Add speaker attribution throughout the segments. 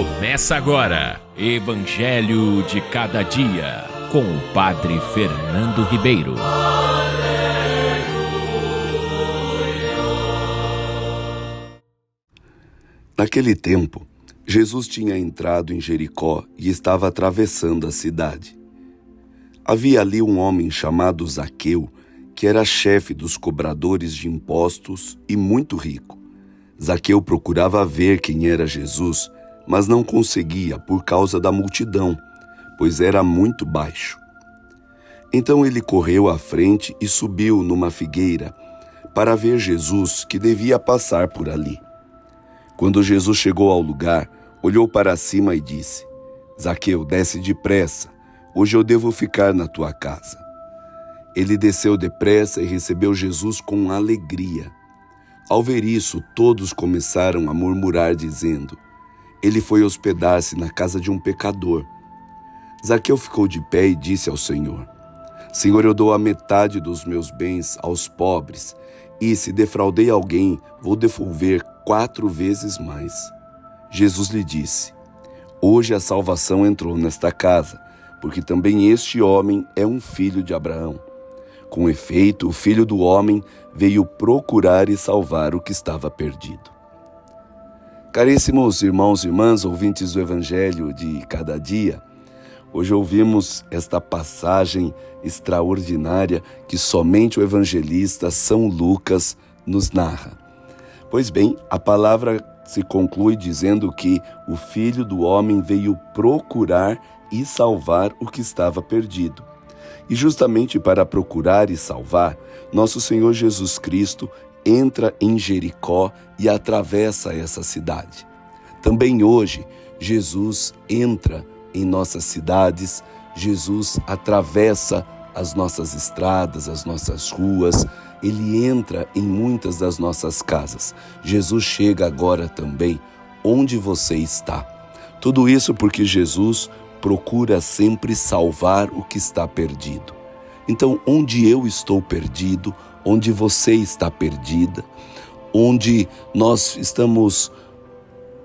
Speaker 1: Começa agora, Evangelho de Cada Dia, com o Padre Fernando Ribeiro.
Speaker 2: Naquele tempo, Jesus tinha entrado em Jericó e estava atravessando a cidade. Havia ali um homem chamado Zaqueu, que era chefe dos cobradores de impostos e muito rico. Zaqueu procurava ver quem era Jesus, mas não conseguia por causa da multidão, pois era muito baixo. Então ele correu à frente e subiu numa figueira para ver Jesus, que devia passar por ali. Quando Jesus chegou ao lugar, olhou para cima e disse: Zaqueu, desce depressa, hoje eu devo ficar na tua casa. Ele desceu depressa e recebeu Jesus com alegria. Ao ver isso, todos começaram a murmurar, dizendo: ele foi hospedar-se na casa de um pecador. Zaqueu ficou de pé e disse ao Senhor: Senhor, eu dou a metade dos meus bens aos pobres, e se defraudei alguém, vou devolver 4 vezes mais. Jesus lhe disse: hoje a salvação entrou nesta casa, porque também este homem é um filho de Abraão. Com efeito, o Filho do Homem veio procurar e salvar o que estava perdido. Caríssimos irmãos e irmãs, ouvintes do Evangelho de Cada Dia, hoje ouvimos esta passagem extraordinária que somente o evangelista São Lucas nos narra. Pois bem, a palavra se conclui dizendo que o Filho do Homem veio procurar e salvar o que estava perdido. E justamente para procurar e salvar, nosso Senhor Jesus Cristo entra em Jericó e atravessa essa cidade. Também hoje, Jesus entra em nossas cidades, Jesus atravessa as nossas estradas, as nossas ruas, ele entra em muitas das nossas casas. Jesus chega agora também onde você está. Tudo isso porque Jesus procura sempre salvar o que está perdido. Então, onde eu estou perdido, onde você está perdida, onde nós estamos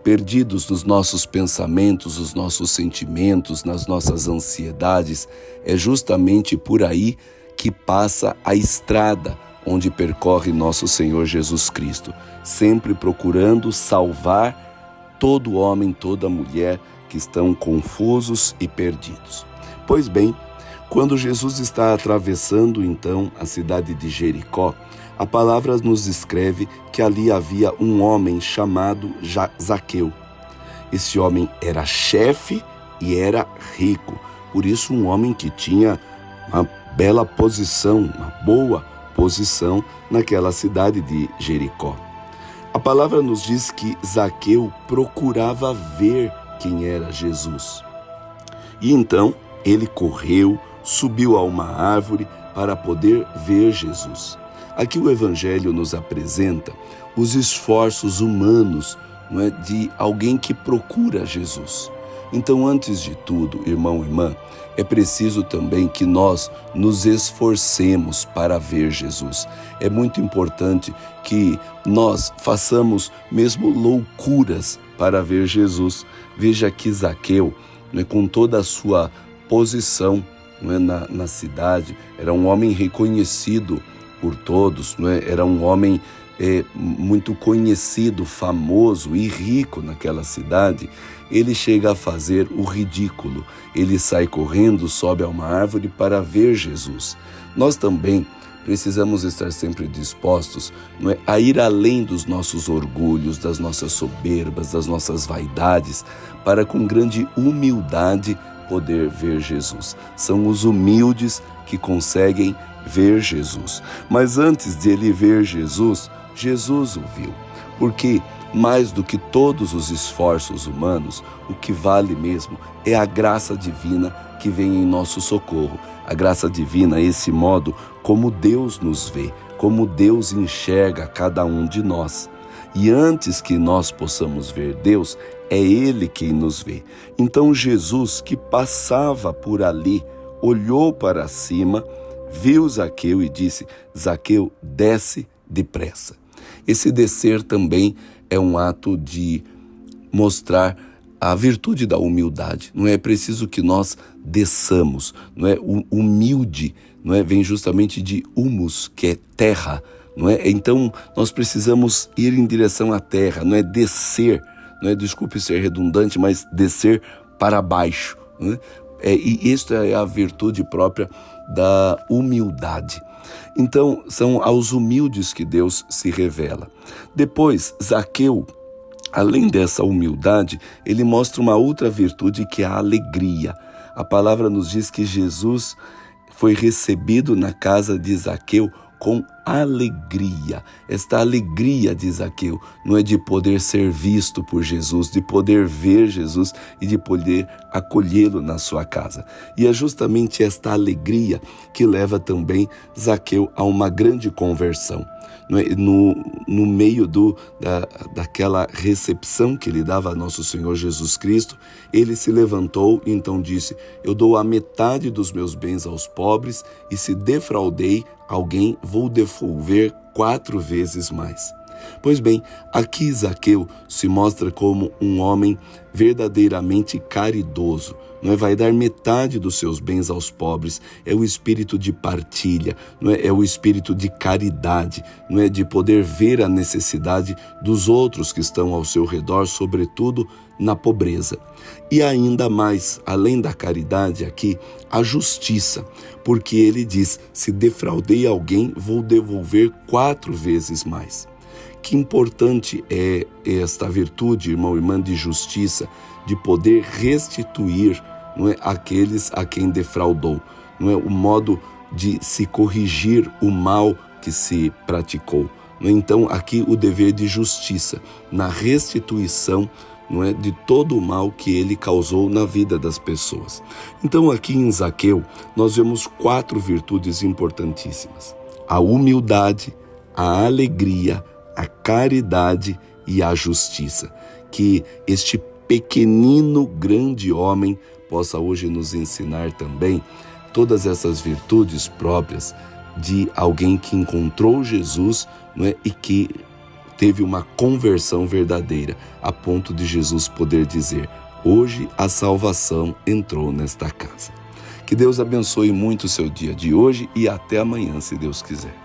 Speaker 2: perdidos nos nossos pensamentos, nos nossos sentimentos, nas nossas ansiedades, é justamente por aí que passa a estrada onde percorre nosso Senhor Jesus Cristo, sempre procurando salvar todo homem, toda mulher que estão confusos e perdidos. Pois bem, quando Jesus está atravessando então a cidade de Jericó, a palavra nos escreve que ali havia um homem chamado Zaqueu. Esse homem era chefe e era rico, por isso um homem que tinha uma bela posição, uma boa posição naquela cidade de Jericó. A palavra nos diz que Zaqueu procurava ver quem era Jesus. E então ele correu, subiu a uma árvore para poder ver Jesus. Aqui o Evangelho nos apresenta os esforços humanos, de alguém que procura Jesus. Então, antes de tudo, irmão e irmã, é preciso também que nós nos esforcemos para ver Jesus. É muito importante que nós façamos mesmo loucuras para ver Jesus. Veja que Zaqueu, com toda a sua posição na cidade, era um homem reconhecido por todos, era um homem muito conhecido, famoso e rico naquela cidade. Ele chega a fazer o ridículo, ele sai correndo, sobe a uma árvore para ver Jesus. Nós também precisamos estar sempre dispostos a ir além dos nossos orgulhos, das nossas soberbas, das nossas vaidades, para com grande humildade poder ver Jesus. São os humildes que conseguem ver Jesus. Mas antes de ele ver Jesus, Jesus o viu. Porque mais do que todos os esforços humanos, o que vale mesmo é a graça divina que vem em nosso socorro. A graça divina é esse modo como Deus nos vê, como Deus enxerga cada um de nós. E antes que nós possamos ver Deus, é Ele quem nos vê. Então Jesus, que passava por ali, olhou para cima, viu Zaqueu e disse: Zaqueu, desce depressa. Esse descer também é um ato de mostrar a virtude da humildade. Não é preciso que nós desçamos, não é? O humilde, não é? Vem justamente de humus, que é terra, não é? Então nós precisamos ir em direção à terra, não é descer, não é? Desculpe ser redundante, mas descer para baixo, não é? E esta é a virtude própria da humildade. Então, são aos humildes que Deus se revela. Depois, Zaqueu, além dessa humildade, ele mostra uma outra virtude, que é a alegria. A palavra nos diz que Jesus foi recebido na casa de Zaqueu com alegria. Esta alegria de Zaqueu não é de poder ser visto por Jesus, de poder ver Jesus e de poder acolhê-lo na sua casa. E é justamente esta alegria que leva também Zaqueu a uma grande conversão. No meio daquela recepção que ele dava a nosso Senhor Jesus Cristo, ele se levantou e então disse: eu dou a metade dos meus bens aos pobres, e se defraudei alguém, vou devolver 4 vezes mais. Pois bem, aqui Zaqueu se mostra como um homem verdadeiramente caridoso, não é? Vai dar metade dos seus bens aos pobres, é o espírito de partilha, não é? É o espírito de caridade, não é? De poder ver a necessidade dos outros que estão ao seu redor, sobretudo na pobreza. E ainda mais, além da caridade aqui, a justiça, porque ele diz: se defraudei alguém, vou devolver 4 vezes mais. Que importante é esta virtude, irmão e irmã, de justiça, de poder restituir, não é, aqueles a quem defraudou, não é, o modo de se corrigir o mal que se praticou. Não é? Então, aqui o dever de justiça, na restituição, não é, de todo o mal que ele causou na vida das pessoas. Então, aqui em Zaqueu, nós vemos 4 virtudes importantíssimas: a humildade, a alegria, a caridade e a justiça. Que este pequenino grande homem possa hoje nos ensinar também todas essas virtudes próprias de alguém que encontrou Jesus, não é? E que teve uma conversão verdadeira, a ponto de Jesus poder dizer: hoje a salvação entrou nesta casa. Que Deus abençoe muito o seu dia de hoje e até amanhã, se Deus quiser.